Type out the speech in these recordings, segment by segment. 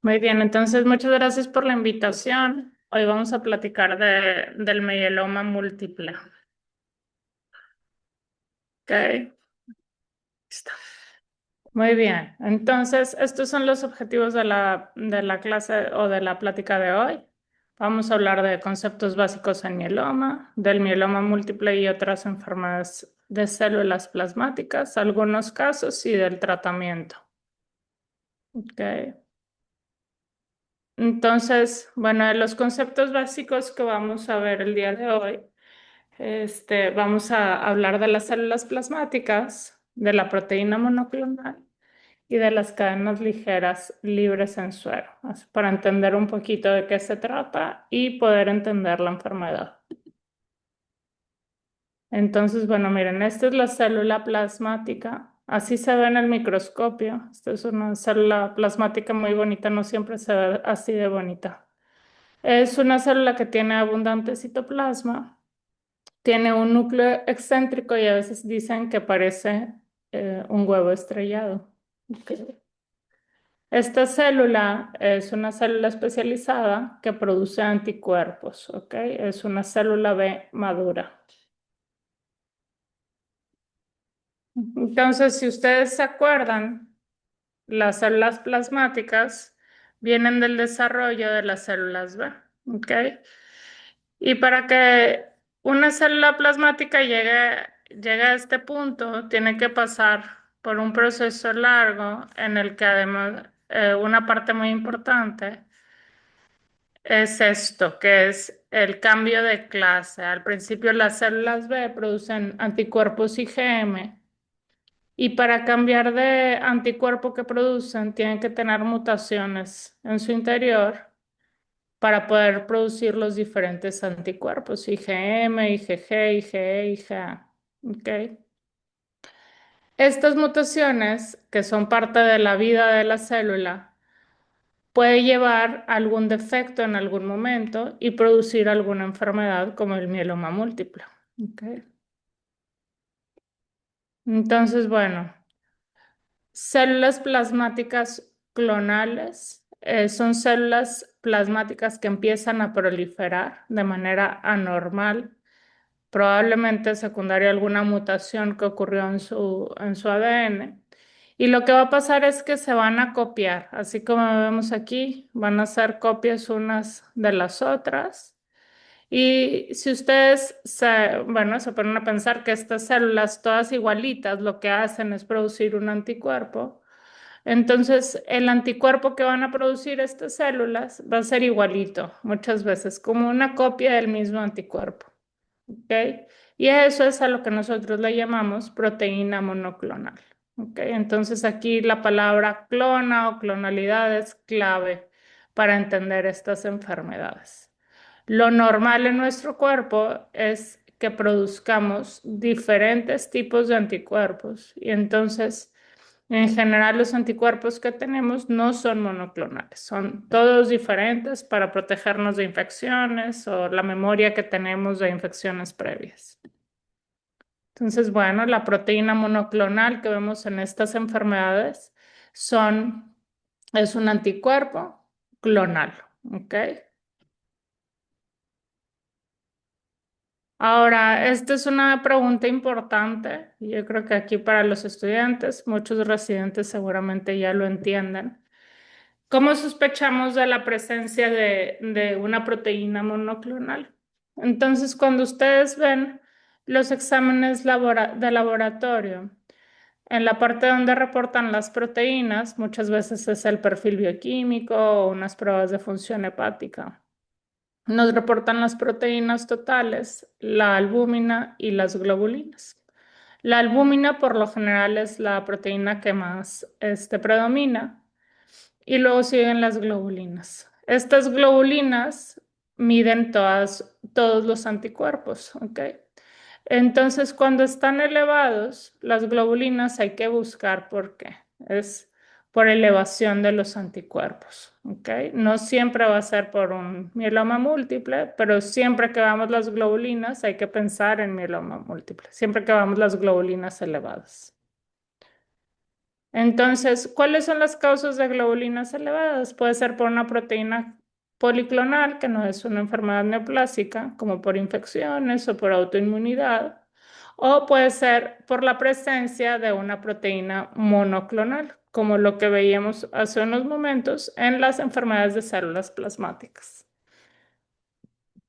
Muy bien, entonces muchas gracias por la invitación. Hoy vamos a platicar del mieloma múltiple. Ok, listo. Muy bien, entonces estos son los objetivos de la clase o de la plática de hoy. Vamos a hablar de conceptos básicos en mieloma, del mieloma múltiple y otras enfermedades de células plasmáticas, algunos casos y del tratamiento. Ok. Entonces, bueno, de los conceptos básicos que vamos a ver el día de hoy. Vamos a hablar de las células plasmáticas, de la proteína monoclonal y de las cadenas ligeras libres en suero, así para entender un poquito de qué se trata y poder entender la enfermedad. Entonces, bueno, miren, esta es la célula plasmática. Así se ve en el microscopio. Esta es una célula plasmática muy bonita, no siempre se ve así de bonita. Es una célula que tiene abundante citoplasma. Tiene un núcleo excéntrico y a veces dicen que parece un huevo estrellado. Ok. Esta célula es una célula especializada que produce anticuerpos, ¿ok? Es una célula B madura. Entonces, si ustedes se acuerdan, las células plasmáticas vienen del desarrollo de las células B, ¿ok? Y para que una célula plasmática llegue a este punto, tiene que pasar por un proceso largo en el que además una parte muy importante es esto, que es el cambio de clase. Al principio las células B producen anticuerpos IgM y para cambiar de anticuerpo que producen tienen que tener mutaciones en su interior para poder producir los diferentes anticuerpos, IgM, IgG, IgE, IgA. ¿Ok? Estas mutaciones, que son parte de la vida de la célula, puede llevar a algún defecto en algún momento y producir alguna enfermedad como el mieloma múltiple. ¿Ok? Entonces, bueno, células plasmáticas clonales son células plasmáticas que empiezan a proliferar de manera anormal, probablemente secundaria a alguna mutación que ocurrió en su ADN. Y lo que va a pasar es que se van a copiar, así como vemos aquí, van a ser copias unas de las otras. Y si ustedes bueno, se ponen a pensar que estas células todas igualitas lo que hacen es producir un anticuerpo, entonces el anticuerpo que van a producir estas células va a ser igualito muchas veces, como una copia del mismo anticuerpo. ¿Ok? Y eso es a lo que nosotros le llamamos proteína monoclonal. ¿Ok? Entonces aquí la palabra clona o clonalidad es clave para entender estas enfermedades. Lo normal en nuestro cuerpo es que produzcamos diferentes tipos de anticuerpos y entonces en general los anticuerpos que tenemos no son monoclonales, son todos diferentes para protegernos de infecciones o la memoria que tenemos de infecciones previas. Entonces, bueno, la proteína monoclonal que vemos en estas enfermedades es un anticuerpo clonal, ¿ok? Ahora, esta es una pregunta importante. Yo creo que aquí para los estudiantes, muchos residentes seguramente ya lo entienden. ¿Cómo sospechamos de la presencia de una proteína monoclonal? Entonces, cuando ustedes ven los exámenes de laboratorio, en la parte donde reportan las proteínas, muchas veces es el perfil bioquímico o unas pruebas de función hepática. Nos reportan las proteínas totales, la albúmina y las globulinas. La albúmina por lo general es la proteína que más predomina y luego siguen las globulinas. Estas globulinas miden todos los anticuerpos, ¿ok? Entonces, cuando están elevados, las globulinas hay que buscar por qué. Es por elevación de los anticuerpos, ¿ok? No siempre va a ser por un mieloma múltiple, pero siempre que vamos las globulinas hay que pensar en mieloma múltiple, siempre que vamos las globulinas elevadas. Entonces, ¿cuáles son las causas de globulinas elevadas? Puede ser por una proteína policlonal, que no es una enfermedad neoplásica, como por infecciones o por autoinmunidad, o puede ser por la presencia de una proteína monoclonal, como lo que veíamos hace unos momentos en las enfermedades de células plasmáticas.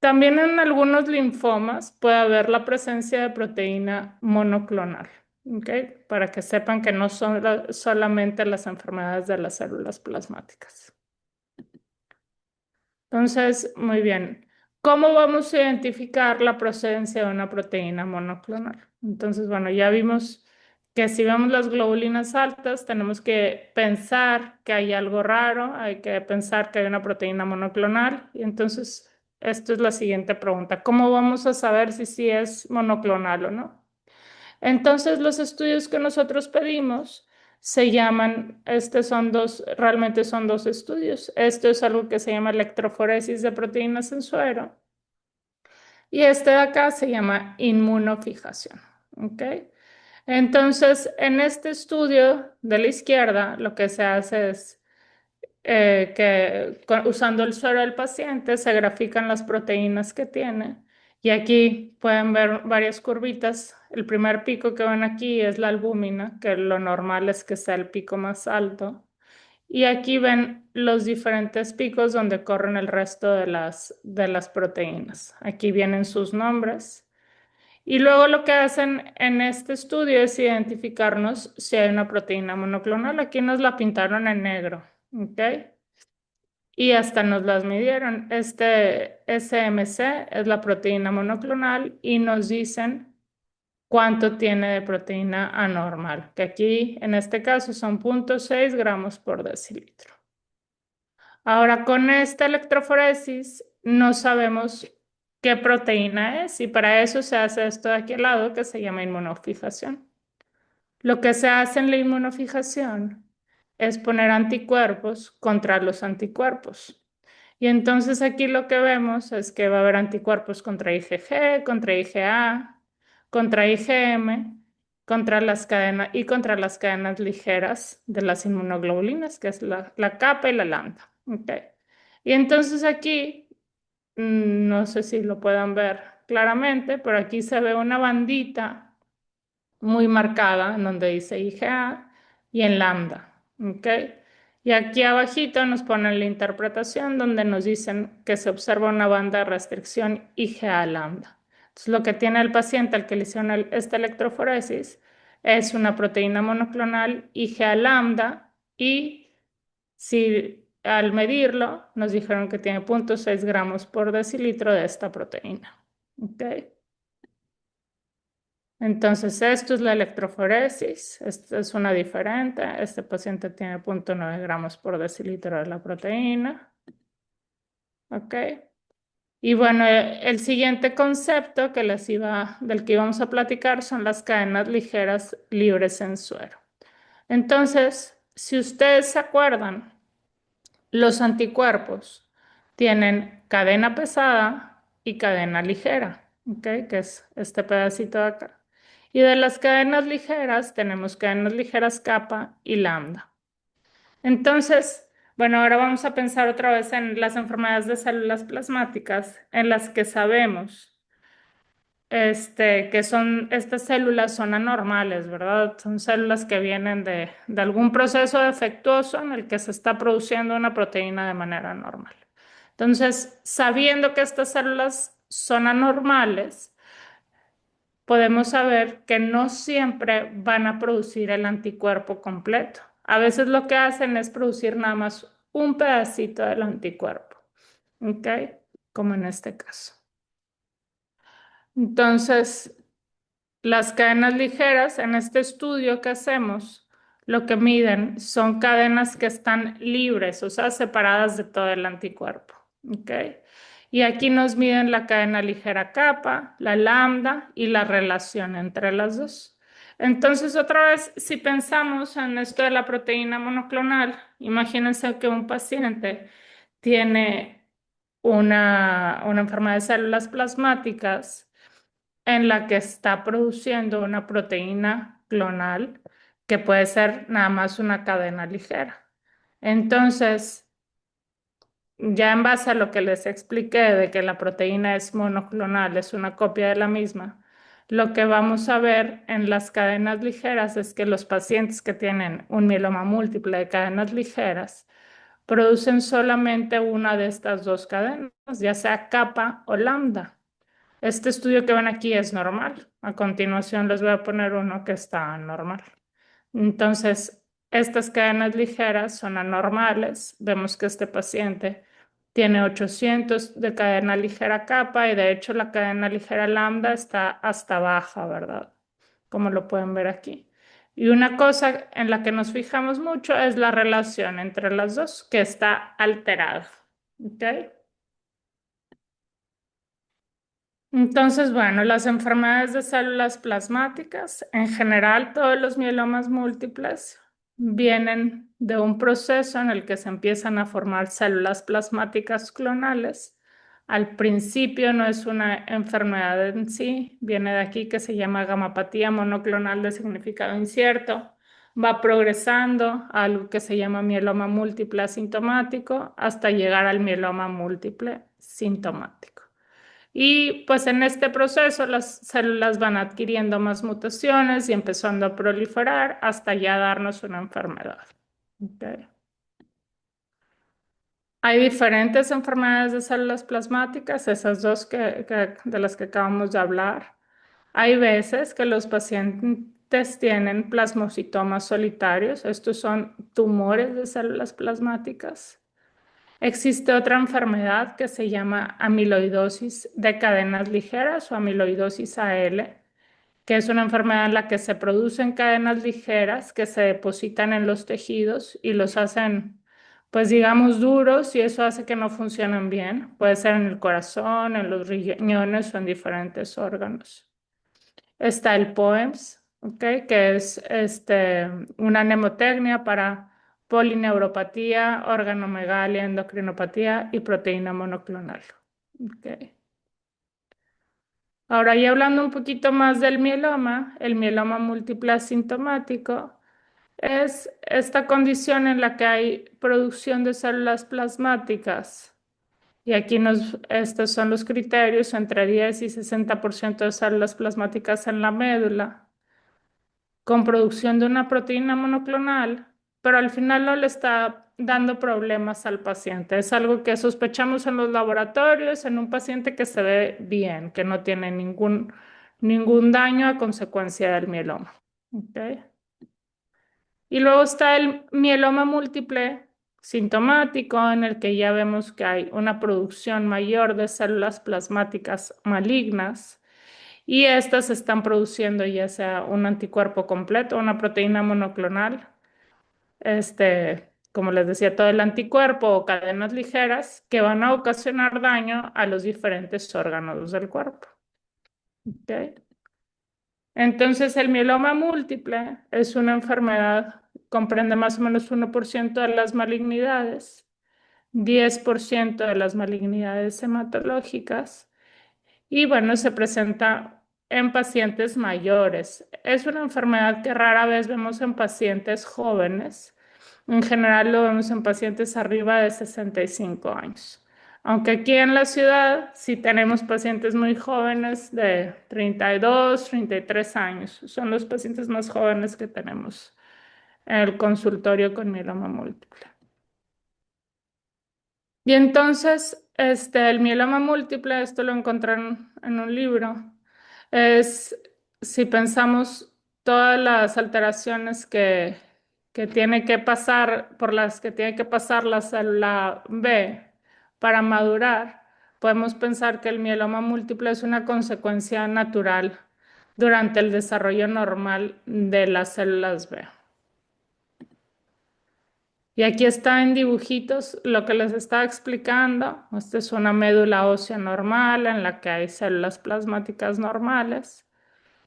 También en algunos linfomas puede haber la presencia de proteína monoclonal, ¿ok? Para que sepan que no son solamente las enfermedades de las células plasmáticas. Entonces, muy bien. ¿Cómo vamos a identificar la procedencia de una proteína monoclonal? Entonces, bueno, ya vimos que si vemos las globulinas altas, tenemos que pensar que hay algo raro, hay que pensar que hay una proteína monoclonal. Y entonces, esto es la siguiente pregunta. ¿Cómo vamos a saber si sí es monoclonal o no? Entonces, los estudios que nosotros pedimos se llaman, realmente son dos estudios. Esto es algo que se llama electroforesis de proteínas en suero y este de acá se llama inmunofijación. ¿Ok? Entonces, en este estudio de la izquierda, lo que se hace es usando el suero del paciente se grafican las proteínas que tiene. Y aquí pueden ver varias curvitas. El primer pico que ven aquí es la albúmina, que lo normal es que sea el pico más alto. Y aquí ven los diferentes picos donde corren el resto de las proteínas. Aquí vienen sus nombres. Y luego lo que hacen en este estudio es identificarnos si hay una proteína monoclonal. Aquí nos la pintaron en negro. ¿Ok? Y hasta nos las midieron. Este SMC es la proteína monoclonal y nos dicen cuánto tiene de proteína anormal, que aquí en este caso son 0,6 gramos por decilitro. Ahora con esta electroforesis no sabemos qué proteína es y para eso se hace esto de aquí al lado que se llama inmunofijación. Lo que se hace en la inmunofijación es poner anticuerpos contra los anticuerpos. Y entonces aquí lo que vemos es que va a haber anticuerpos contra IgG, contra IgA, contra IgM, contra las cadenas y contra las cadenas ligeras de las inmunoglobulinas, que es la capa y la lambda. ¿Ok? Y entonces aquí, no sé si lo puedan ver claramente, pero aquí se ve una bandita muy marcada en donde dice IgA y en lambda, ¿ok? Y aquí abajito nos ponen la interpretación donde nos dicen que se observa una banda de restricción IgA lambda. Entonces, lo que tiene el paciente al que le hicieron esta electroforesis es una proteína monoclonal IgA lambda y si al medirlo nos dijeron que tiene 0,6 gramos por decilitro de esta proteína, ¿ok? Entonces, esto es la electroforesis, esta es una diferente, este paciente tiene 0,9 gramos por decilitro de la proteína, ¿ok? Y bueno, el siguiente concepto del que íbamos a platicar son las cadenas ligeras libres en suero. Entonces, si ustedes se acuerdan, los anticuerpos tienen cadena pesada y cadena ligera, ¿ok? Que es este pedacito de acá. Y de las cadenas ligeras tenemos cadenas ligeras kappa y lambda. Entonces, bueno, ahora vamos a pensar otra vez en las enfermedades de células plasmáticas en las que sabemos estas células son anormales, ¿verdad? Son células que vienen de algún proceso defectuoso en el que se está produciendo una proteína de manera normal. Entonces, sabiendo que estas células son anormales, podemos saber que no siempre van a producir el anticuerpo completo. A veces lo que hacen es producir nada más un pedacito del anticuerpo, ¿ok? Como en este caso. Entonces, las cadenas ligeras en este estudio que hacemos, lo que miden son cadenas que están libres, o sea, separadas de todo el anticuerpo. ¿Ok? Y aquí nos miden la cadena ligera kappa, la lambda y la relación entre las dos. Entonces, otra vez, si pensamos en esto de la proteína monoclonal, imagínense que un paciente tiene una enfermedad de células plasmáticas en la que está produciendo una proteína clonal que puede ser nada más una cadena ligera. Entonces, ya en base a lo que les expliqué de que la proteína es monoclonal, es una copia de la misma, lo que vamos a ver en las cadenas ligeras es que los pacientes que tienen un mieloma múltiple de cadenas ligeras producen solamente una de estas dos cadenas, ya sea kappa o lambda. Este estudio que ven aquí es normal. A continuación les voy a poner uno que está normal. Entonces, estas cadenas ligeras son anormales. Vemos que este paciente tiene 800 de cadena ligera kappa y de hecho la cadena ligera lambda está hasta baja, ¿verdad? Como lo pueden ver aquí. Y una cosa en la que nos fijamos mucho es la relación entre las dos, que está alterada. ¿Ok? Entonces, bueno, las enfermedades de células plasmáticas, en general, todos los mielomas múltiples vienen de un proceso en el que se empiezan a formar células plasmáticas clonales. Al principio no es una enfermedad en sí, viene de aquí que se llama gamapatía monoclonal de significado incierto. Va progresando a algo que se llama mieloma múltiple asintomático hasta llegar al mieloma múltiple sintomático. Y pues en este proceso las células van adquiriendo más mutaciones y empezando a proliferar hasta ya darnos una enfermedad. Ok. Hay diferentes enfermedades de células plasmáticas, esas dos de las que acabamos de hablar. Hay veces que los pacientes tienen plasmocitomas solitarios, estos son tumores de células plasmáticas. Existe otra enfermedad que se llama amiloidosis de cadenas ligeras o amiloidosis AL, que es una enfermedad en la que se producen cadenas ligeras que se depositan en los tejidos y los hacen, pues digamos, duros y eso hace que no funcionen bien. Puede ser en el corazón, en los riñones o en diferentes órganos. Está el POEMS, ¿ok? Que es una mnemotecnia para polineuropatía, organomegalia, endocrinopatía y proteína monoclonal. ¿Ok? Ahora, ya hablando un poquito más del mieloma, el mieloma múltiple asintomático es esta condición en la que hay producción de células plasmáticas. Y aquí estos son los criterios, entre 10 y 60% de células plasmáticas en la médula con producción de una proteína monoclonal, pero al final no le está dando problemas al paciente. Es algo que sospechamos en los laboratorios, en un paciente que se ve bien, que no tiene ningún daño a consecuencia del mieloma. ¿Ok? Y luego está el mieloma múltiple sintomático, en el que ya vemos que hay una producción mayor de células plasmáticas malignas y estas están produciendo ya sea un anticuerpo completo, una proteína monoclonal, como les decía, todo el anticuerpo o cadenas ligeras que van a ocasionar daño a los diferentes órganos del cuerpo. ¿Ok? Entonces, el mieloma múltiple es una enfermedad, comprende más o menos 1% de las malignidades, 10% de las malignidades hematológicas y bueno, se presenta en pacientes mayores. Es una enfermedad que rara vez vemos en pacientes jóvenes. En general lo vemos en pacientes arriba de 65 años. Aunque aquí en la ciudad sí tenemos pacientes muy jóvenes de 32, 33 años. Son los pacientes más jóvenes que tenemos en el consultorio con mieloma múltiple. Y entonces, el mieloma múltiple, esto lo encontraron en un libro, es si pensamos todas las alteraciones que tiene que pasar, por las que tiene que pasar la célula B para madurar, podemos pensar que el mieloma múltiple es una consecuencia natural durante el desarrollo normal de las células B. Y aquí está en dibujitos lo que les estaba explicando. Esta es una médula ósea normal en la que hay células plasmáticas normales.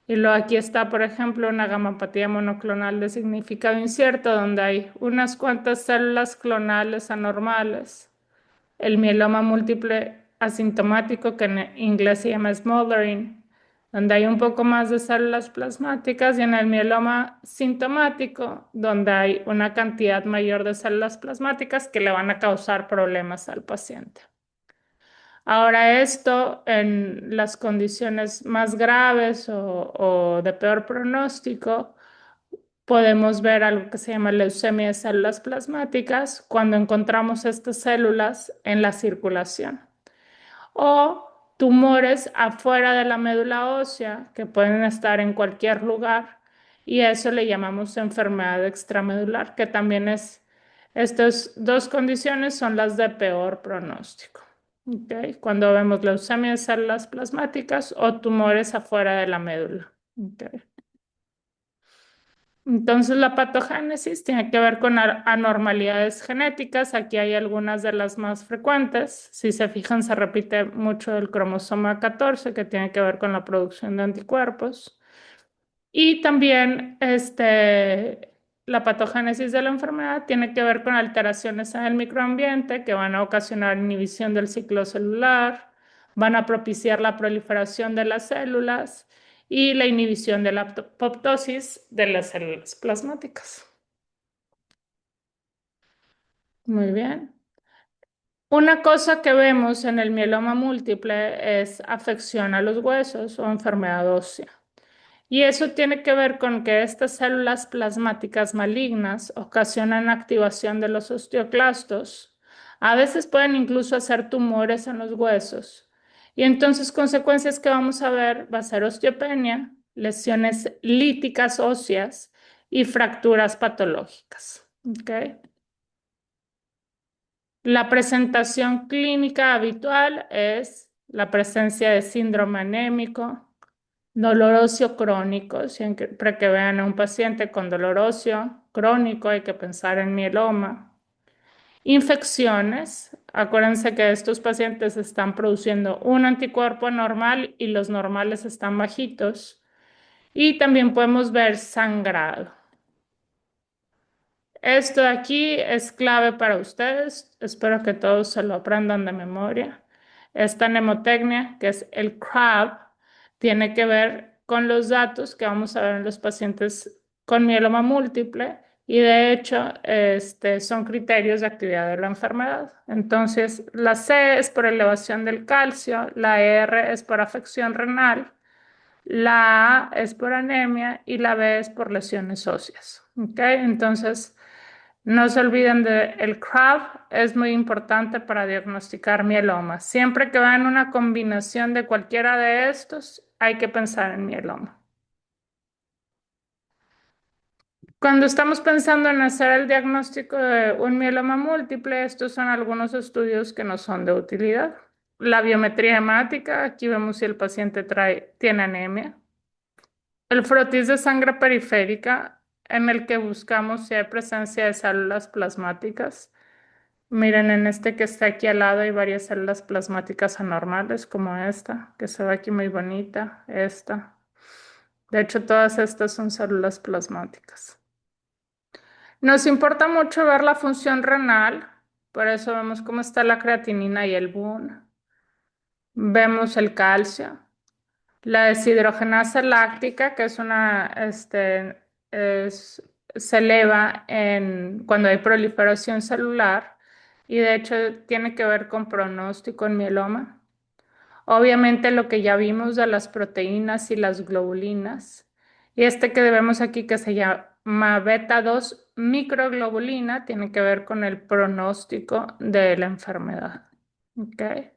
Y luego aquí está, por ejemplo, una gamapatía monoclonal de significado incierto, donde hay unas cuantas células clonales anormales. El mieloma múltiple asintomático, que en inglés se llama smoldering, donde hay un poco más de células plasmáticas, y en el mieloma sintomático, donde hay una cantidad mayor de células plasmáticas que le van a causar problemas al paciente. Ahora esto en las condiciones más graves o de peor pronóstico, podemos ver algo que se llama leucemia de células plasmáticas cuando encontramos estas células en la circulación. O tumores afuera de la médula ósea que pueden estar en cualquier lugar, y eso le llamamos enfermedad extramedular, que también es, estas dos condiciones son las de peor pronóstico. ¿Okay? Cuando vemos leucemia de células plasmáticas o tumores afuera de la médula. ¿Okay? Entonces, la patogénesis tiene que ver con anormalidades genéticas. Aquí hay algunas de las más frecuentes. Si se fijan, se repite mucho el cromosoma 14, que tiene que ver con la producción de anticuerpos. Y también la patogénesis de la enfermedad tiene que ver con alteraciones en el microambiente que van a ocasionar inhibición del ciclo celular, van a propiciar la proliferación de las células y la inhibición de la apoptosis de las células plasmáticas. Muy bien. Una cosa que vemos en el mieloma múltiple es afección a los huesos o enfermedad ósea. Y eso tiene que ver con que estas células plasmáticas malignas ocasionan activación de los osteoclastos. A veces pueden incluso hacer tumores en los huesos. Y entonces consecuencias que vamos a ver va a ser osteopenia, lesiones líticas óseas y fracturas patológicas. ¿Okay? La presentación clínica habitual es la presencia de síndrome anémico, dolor óseo crónico. Siempre que vean a un paciente con dolor óseo crónico hay que pensar en mieloma. Infecciones. Acuérdense que estos pacientes están produciendo un anticuerpo normal y los normales están bajitos. Y también podemos ver sangrado. Esto de aquí es clave para ustedes. Espero que todos se lo aprendan de memoria. Esta mnemotecnia, que es el CRAB, tiene que ver con los datos que vamos a ver en los pacientes con mieloma múltiple, y de hecho son criterios de actividad de la enfermedad. Entonces, la C es por elevación del calcio, la R es por afección renal, la A es por anemia y la B es por lesiones óseas. ¿Okay? Entonces, no se olviden del CRAB, es muy importante para diagnosticar mieloma. Siempre que vean una combinación de cualquiera de estos, hay que pensar en mieloma. Cuando estamos pensando en hacer el diagnóstico de un mieloma múltiple, estos son algunos estudios que no son de utilidad. La biometría hemática, aquí vemos si el paciente tiene anemia. El frotis de sangre periférica, en el que buscamos si hay presencia de células plasmáticas. Miren, en este que está aquí al lado hay varias células plasmáticas anormales, como esta, que se ve aquí muy bonita, esta. De hecho, todas estas son células plasmáticas. Nos importa mucho ver la función renal, por eso vemos cómo está la creatinina y el BUN. Vemos el calcio. La deshidrogenasa láctica, que es se eleva cuando hay proliferación celular, y de hecho tiene que ver con pronóstico en mieloma. Obviamente lo que ya vimos de las proteínas y las globulinas, y que vemos aquí que se llama beta 2 microglobulina, tiene que ver con el pronóstico de la enfermedad. ¿Okay?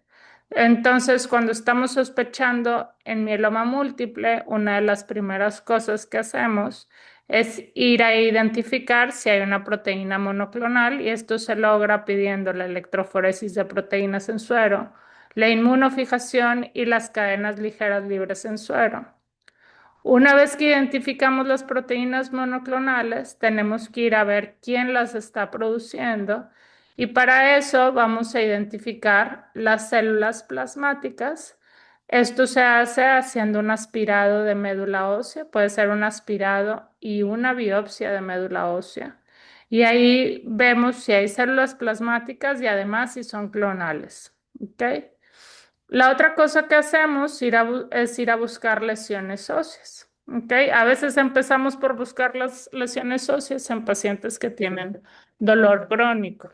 Entonces, cuando estamos sospechando en mieloma múltiple, una de las primeras cosas que hacemos es ir a identificar si hay una proteína monoclonal, y esto se logra pidiendo la electroforesis de proteínas en suero, la inmunofijación y las cadenas ligeras libres en suero. Una vez que identificamos las proteínas monoclonales, tenemos que ir a ver quién las está produciendo, y para eso vamos a identificar las células plasmáticas. Esto se hace haciendo un aspirado de médula ósea, puede ser un aspirado y una biopsia de médula ósea. Y ahí vemos si hay células plasmáticas y además si son clonales. ¿Okay? La otra cosa que hacemos es ir a buscar lesiones óseas. ¿Ok? A veces empezamos por buscar las lesiones óseas en pacientes que tienen dolor crónico.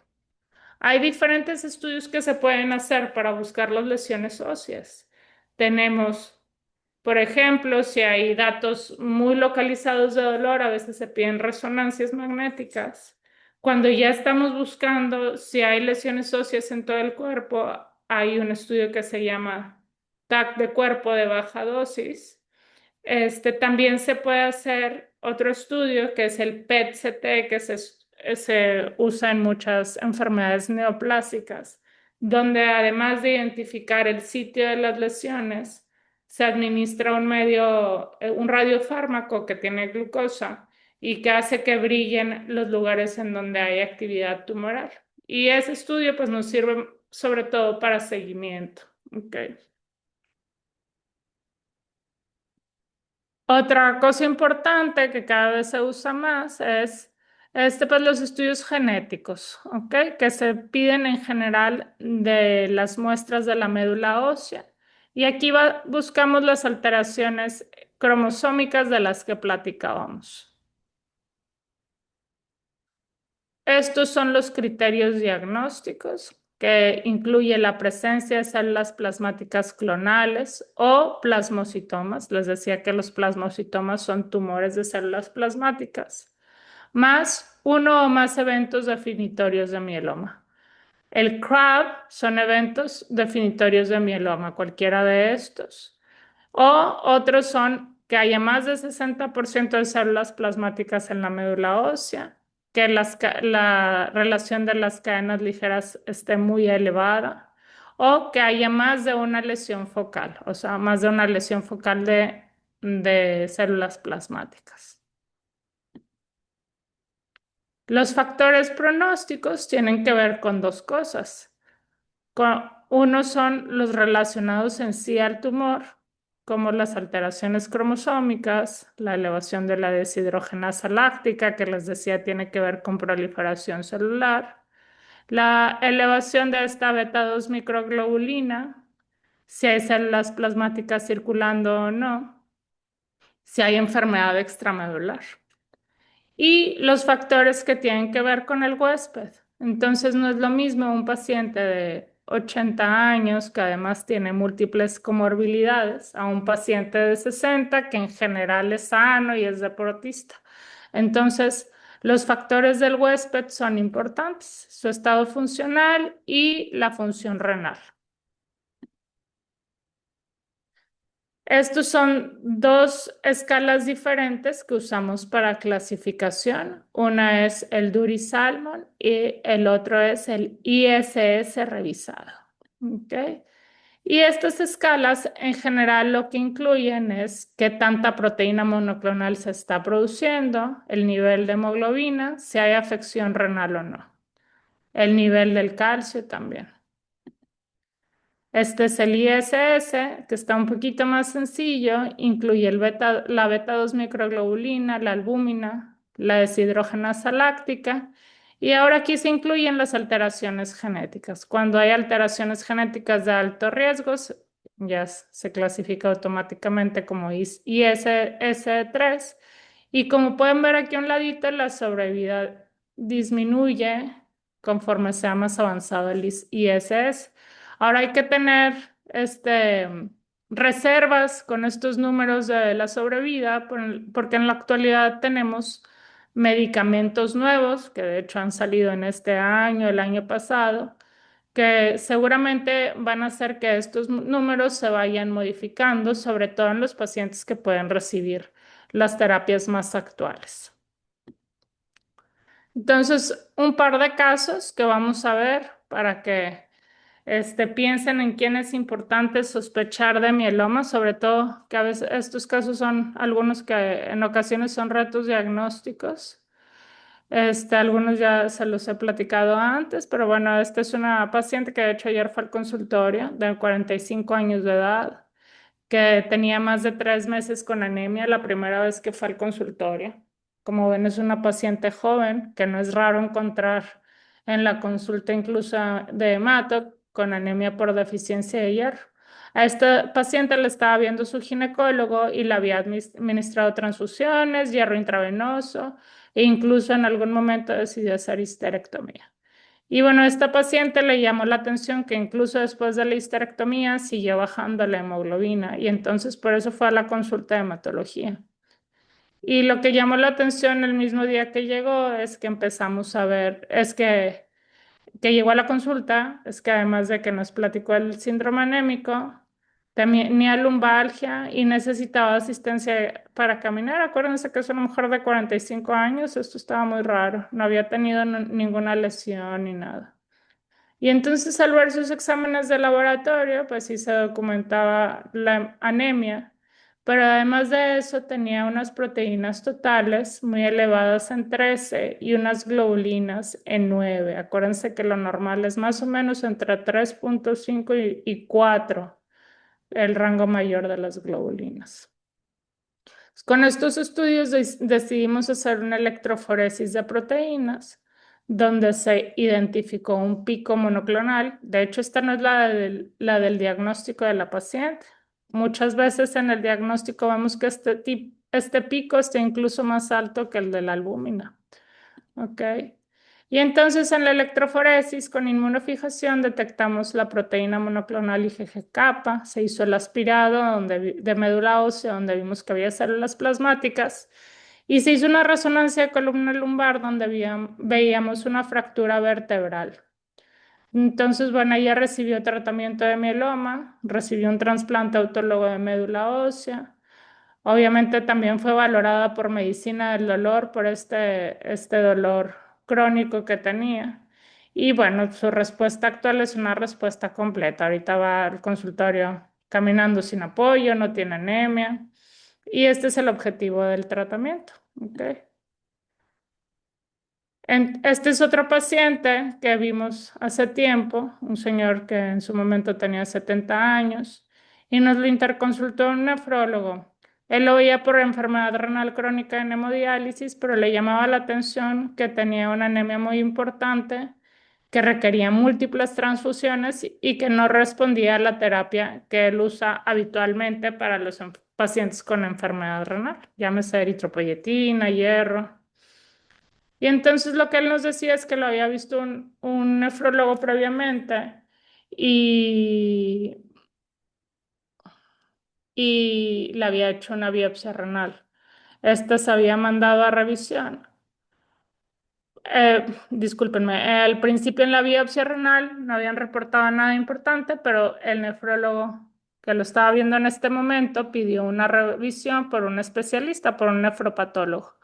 Hay diferentes estudios que se pueden hacer para buscar las lesiones óseas. Tenemos, por ejemplo, si hay datos muy localizados de dolor, a veces se piden resonancias magnéticas. Cuando ya estamos buscando si hay lesiones óseas en todo el cuerpo, hay un estudio que se llama TAC de cuerpo de baja dosis. También se puede hacer otro estudio que es el PET-CT, que se usa en muchas enfermedades neoplásicas, donde además de identificar el sitio de las lesiones, se administra un radiofármaco que tiene glucosa y que hace que brillen los lugares en donde hay actividad tumoral. Y ese estudio pues nos sirve sobre todo para seguimiento. ¿Ok? Otra cosa importante que cada vez se usa más es pues, los estudios genéticos, ¿ok? Que se piden en general de las muestras de la médula ósea. Y aquí buscamos las alteraciones cromosómicas de las que platicábamos. Estos son los criterios diagnósticos que incluye la presencia de células plasmáticas clonales o plasmocitomas. Les decía que los plasmocitomas son tumores de células plasmáticas, más uno o más eventos definitorios de mieloma. El CRAB son eventos definitorios de mieloma, cualquiera de estos. O otros son que haya más de 60% de células plasmáticas en la médula ósea, que la relación de las cadenas ligeras esté muy elevada, o que haya más de una lesión focal, o sea, más de una lesión focal de células plasmáticas. Los factores pronósticos tienen que ver con dos cosas. Uno son los relacionados en sí al tumor, como las alteraciones cromosómicas, la elevación de la deshidrogenasa láctica, que les decía tiene que ver con proliferación celular, la elevación de esta beta-2 microglobulina, si hay células plasmáticas circulando o no, si hay enfermedad extramedular y los factores que tienen que ver con el huésped. Entonces no es lo mismo un paciente de 80 años que además tiene múltiples comorbilidades a un paciente de 60 que en general es sano y es deportista. Entonces, los factores del huésped son importantes, su estado funcional y la función renal. Estos son dos escalas diferentes que usamos para clasificación. Una es el Dury Salmon y el otro es el ISS revisado. ¿Ok? Y estas escalas en general lo que incluyen es qué tanta proteína monoclonal se está produciendo, el nivel de hemoglobina, si hay afección renal o no, el nivel del calcio también. Este es el ISS, que está un poquito más sencillo, incluye la beta-2 microglobulina, la albúmina, la deshidrogenasa láctica, y ahora aquí se incluyen las alteraciones genéticas. Cuando hay alteraciones genéticas de alto riesgo, ya se clasifica automáticamente como ISS3, y como pueden ver aquí a un ladito, la sobrevida disminuye conforme sea más avanzado el ISS. Ahora hay que tener reservas con estos números de la sobrevida, porque en la actualidad tenemos medicamentos nuevos que de hecho han salido en este año, el año pasado, que seguramente van a hacer que estos números se vayan modificando, sobre todo en los pacientes que pueden recibir las terapias más actuales. Entonces, un par de casos que vamos a ver para que piensen en quién es importante sospechar de mieloma, sobre todo que a veces estos casos son algunos que en ocasiones son retos diagnósticos. Algunos ya se los he platicado antes, pero bueno, esta es una paciente que de hecho ayer fue al consultorio de 45 años de edad, que tenía más de 3 meses con anemia la primera vez que fue al consultorio. Como ven, es una paciente joven que no es raro encontrar en la consulta incluso de hemato con anemia por deficiencia de hierro. A esta paciente le estaba viendo su ginecólogo y le había administrado transfusiones, hierro intravenoso e incluso en algún momento decidió hacer histerectomía. Y bueno, a esta paciente le llamó la atención que incluso después de la histerectomía siguió bajando la hemoglobina y entonces por eso fue a la consulta de hematología. Y lo que llamó la atención el mismo día que llegó es que empezamos a ver, que llegó a la consulta, es que además de que nos platicó el síndrome anémico, tenía lumbalgia y necesitaba asistencia para caminar. Acuérdense que es una mujer de 45 años, esto estaba muy raro, no había tenido ninguna lesión ni nada. Y entonces al ver sus exámenes de laboratorio, pues sí se documentaba la anemia, pero además de eso tenía unas proteínas totales muy elevadas en 13 y unas globulinas en 9. Acuérdense que lo normal es más o menos entre 3,5 y 4, el rango mayor de las globulinas. Con estos estudios decidimos hacer una electroforesis de proteínas, donde se identificó un pico monoclonal. De hecho, esta no es la del diagnóstico de la paciente. Muchas veces en el diagnóstico vemos que este pico está incluso más alto que el de la albúmina. ¿Ok? Y entonces en la electroforesis con inmunofijación detectamos la proteína monoclonal IgG-kappa, se hizo el aspirado de médula ósea donde vimos que había células plasmáticas y se hizo una resonancia de columna lumbar donde veíamos una fractura vertebral. Entonces, bueno, ella recibió tratamiento de mieloma, recibió un trasplante autólogo de médula ósea. Obviamente también fue valorada por medicina del dolor por este dolor crónico que tenía. Y bueno, su respuesta actual es una respuesta completa. Ahorita va al consultorio caminando sin apoyo, no tiene anemia. Y este es el objetivo del tratamiento. ¿Ok? Este es otro paciente que vimos hace tiempo, un señor que en su momento tenía 70 años, y nos lo interconsultó un nefrólogo. Él lo veía por enfermedad renal crónica en hemodiálisis, pero le llamaba la atención que tenía una anemia muy importante, que requería múltiples transfusiones y que no respondía a la terapia que él usa habitualmente para los pacientes con enfermedad renal, llámese eritropoyetina, hierro. Y entonces lo que él nos decía es que lo había visto un nefrólogo previamente y, y le había hecho una biopsia renal. Esta se había mandado a revisión. Discúlpenme, al principio en la biopsia renal no habían reportado nada importante, pero el nefrólogo que lo estaba viendo en este momento pidió una revisión por un especialista, por un nefropatólogo.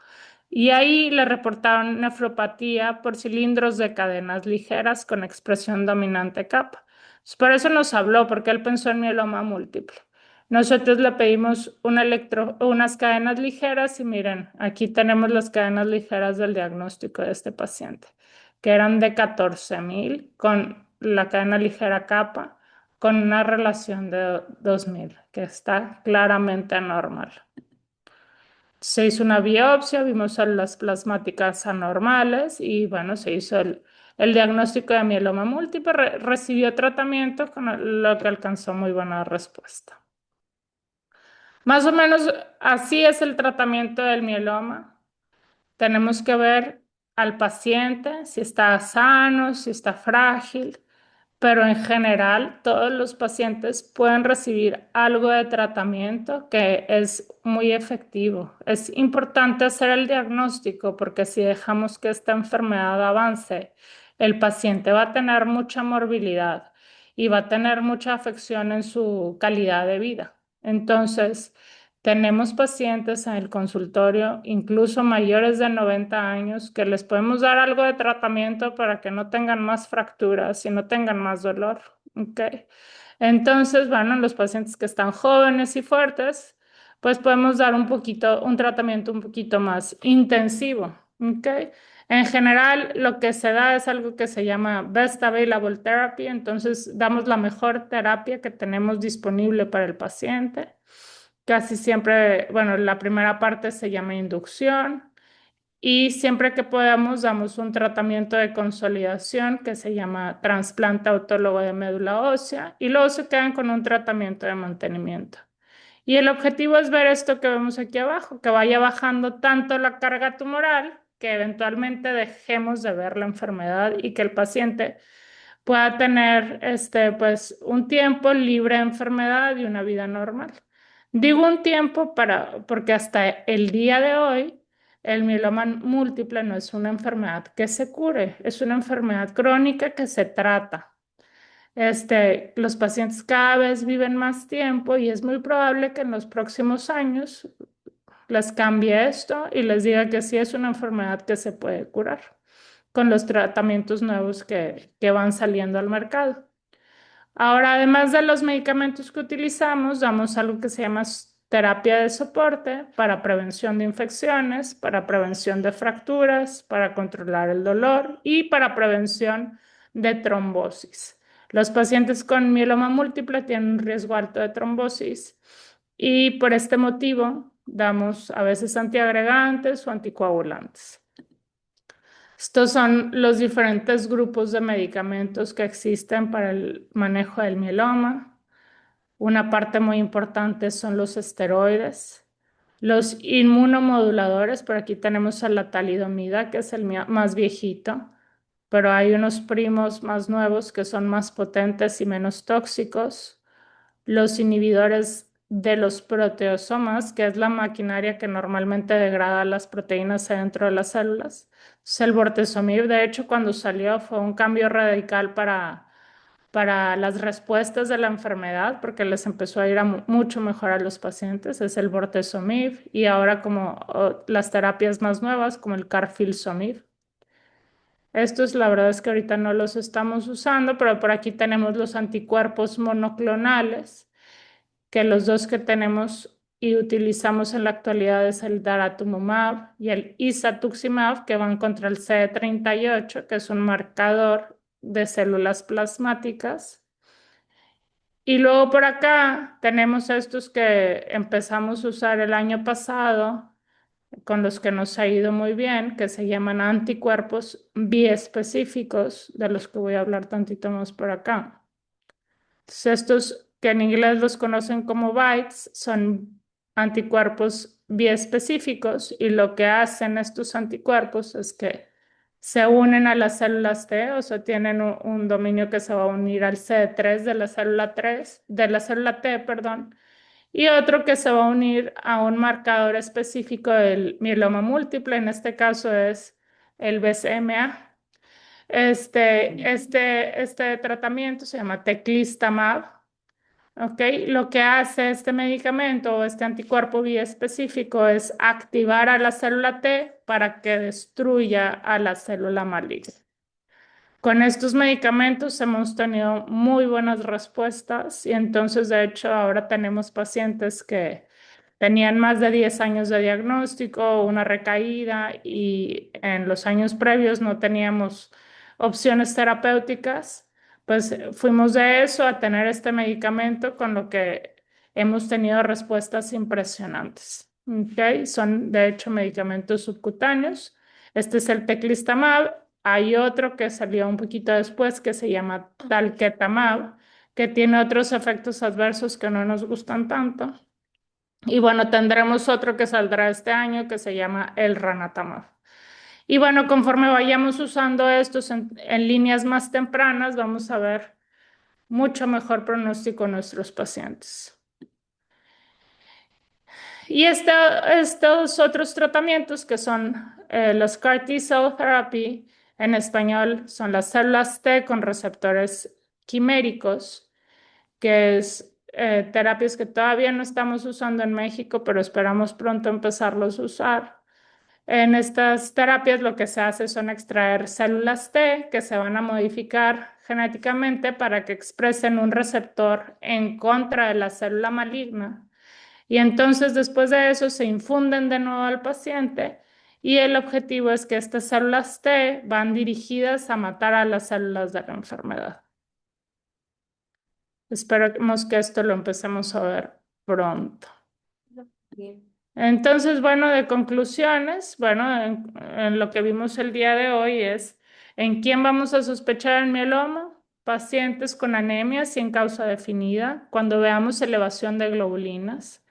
Y ahí le reportaron nefropatía por cilindros de cadenas ligeras con expresión dominante kappa. Por eso nos habló, porque él pensó en mieloma múltiple. Nosotros le pedimos unas cadenas ligeras y miren, aquí tenemos las cadenas ligeras del diagnóstico de este paciente, que eran de 14,000 con la cadena ligera kappa, con una relación de 2,000, que está claramente anormal. Se hizo una biopsia, vimos células plasmáticas anormales y bueno, se hizo el diagnóstico de mieloma múltiple, recibió tratamiento con lo que alcanzó muy buena respuesta. Más o menos así es el tratamiento del mieloma. Tenemos que ver al paciente si está sano, si está frágil, pero en general todos los pacientes pueden recibir algo de tratamiento que es muy efectivo. Es importante hacer el diagnóstico porque si dejamos que esta enfermedad avance, el paciente va a tener mucha morbilidad y va a tener mucha afección en su calidad de vida. Entonces, tenemos pacientes en el consultorio, incluso mayores de 90 años, que les podemos dar algo de tratamiento para que no tengan más fracturas y no tengan más dolor. ¿Ok? Entonces, bueno, los pacientes que están jóvenes y fuertes, pues podemos dar un tratamiento un poquito más intensivo. ¿Ok? En general, lo que se da es algo que se llama Best Available Therapy, entonces damos la mejor terapia que tenemos disponible para el paciente. Casi siempre, bueno, la primera parte se llama inducción Y siempre que podamos damos un tratamiento de consolidación que se llama trasplante autólogo de médula ósea y luego se quedan con un tratamiento de mantenimiento. Y el objetivo es ver esto que vemos aquí abajo, que vaya bajando tanto la carga tumoral que eventualmente dejemos de ver la enfermedad y que el paciente pueda tener pues, un tiempo libre de enfermedad y una vida normal. Digo un tiempo porque hasta el día de hoy el mieloma múltiple no es una enfermedad que se cure, es una enfermedad crónica que se trata. Los pacientes cada vez viven más tiempo y es muy probable que en los próximos años les cambie esto y les diga que sí es una enfermedad que se puede curar con los tratamientos nuevos que van saliendo al mercado. Ahora, además de los medicamentos que utilizamos, damos algo que se llama terapia de soporte para prevención de infecciones, para prevención de fracturas, para controlar el dolor y para prevención de trombosis. Los pacientes con mieloma múltiple tienen un riesgo alto de trombosis y por este motivo damos a veces antiagregantes o anticoagulantes. Estos son los diferentes grupos de medicamentos que existen para el manejo del mieloma. Una parte muy importante son los esteroides, los inmunomoduladores, por aquí tenemos a la talidomida, que es el más viejito, pero hay unos primos más nuevos que son más potentes y menos tóxicos. Los inhibidores de los proteosomas, que es la maquinaria que normalmente degrada las proteínas dentro de las células. Entonces, el bortezomib, de hecho, cuando salió fue un cambio radical para las respuestas de la enfermedad, porque les empezó a ir mucho mejor a los pacientes, es el bortezomib, y ahora como las terapias más nuevas, como el carfilzomib. Estos, la verdad es que ahorita no los estamos usando, pero por aquí tenemos los anticuerpos monoclonales, que los dos que tenemos y utilizamos en la actualidad es el daratumumab y el isatuximab, que van contra el CD38, que es un marcador de células plasmáticas. Y luego por acá tenemos estos que empezamos a usar el año pasado, con los que nos ha ido muy bien, que se llaman anticuerpos biespecíficos, de los que voy a hablar tantito más por acá. Entonces, estos que en inglés los conocen como BITES son anticuerpos biespecíficos y lo que hacen estos anticuerpos es que se unen a las células T, o sea, tienen un dominio que se va a unir al CD3 de la célula 3, de la célula T, perdón, y otro que se va a unir a un marcador específico del mieloma múltiple, en este caso es el BCMA. Este tratamiento se llama teclistamab. ¿Ok? Lo que hace este medicamento o este anticuerpo biespecífico es activar a la célula T para que destruya a la célula maligna. Con estos medicamentos hemos tenido muy buenas respuestas y entonces de hecho ahora tenemos pacientes que tenían más de 10 años de diagnóstico, una recaída y en los años previos no teníamos opciones terapéuticas, pues fuimos de eso a tener este medicamento con lo que hemos tenido respuestas impresionantes. ¿Okay? Son de hecho medicamentos subcutáneos. Este es el teclistamab. Hay otro que salió un poquito después que se llama talquetamab, que tiene otros efectos adversos que no nos gustan tanto. Y bueno, tendremos otro que saldrá este año que se llama el ranatamab. Y bueno, conforme vayamos usando estos en líneas más tempranas, vamos a ver mucho mejor pronóstico en nuestros pacientes. Y estos otros tratamientos que son los CAR T-cell therapy, en español son las células T con receptores quiméricos, que es terapias que todavía no estamos usando en México, pero esperamos pronto empezarlos a usar. En estas terapias lo que se hace son extraer células T que se van a modificar genéticamente para que expresen un receptor en contra de la célula maligna. Y entonces después de eso se infunden de nuevo al paciente y el objetivo es que estas células T van dirigidas a matar a las células de la enfermedad. Esperemos que esto lo empecemos a ver pronto. Bien. Entonces, bueno, de conclusiones, bueno, en lo que vimos el día de hoy es en quién vamos a sospechar el mieloma, pacientes con anemia sin causa definida, cuando veamos elevación de globulinas,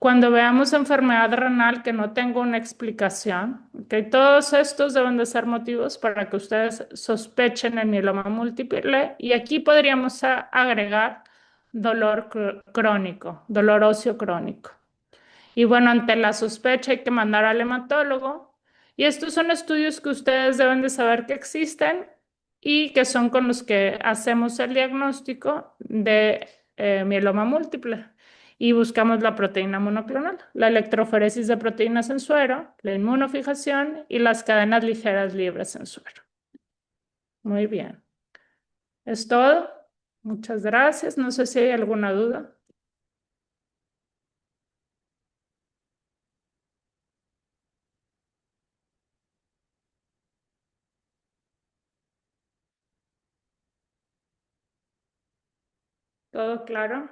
cuando veamos enfermedad renal que no tenga una explicación, que todos estos deben de ser motivos para que ustedes sospechen el mieloma múltiple y aquí podríamos agregar dolor crónico, dolor óseo crónico. Y bueno, ante la sospecha hay que mandar al hematólogo. Y estos son estudios que ustedes deben de saber que existen y que son con los que hacemos el diagnóstico de mieloma múltiple. Y buscamos la proteína monoclonal, la electroforesis de proteínas en suero, la inmunofijación y las cadenas ligeras libres en suero. Muy bien. ¿Es todo? Muchas gracias. No sé si hay alguna duda. ¿Todo claro?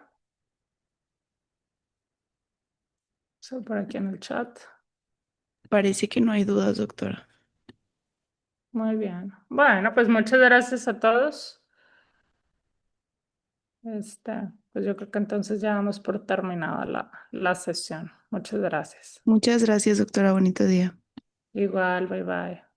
Eso por aquí en el chat. Parece que no hay dudas, doctora. Muy bien. Bueno, pues muchas gracias a todos. Pues yo creo que entonces ya damos por terminada la sesión. Muchas gracias. Muchas gracias, doctora. Bonito día. Igual, bye bye.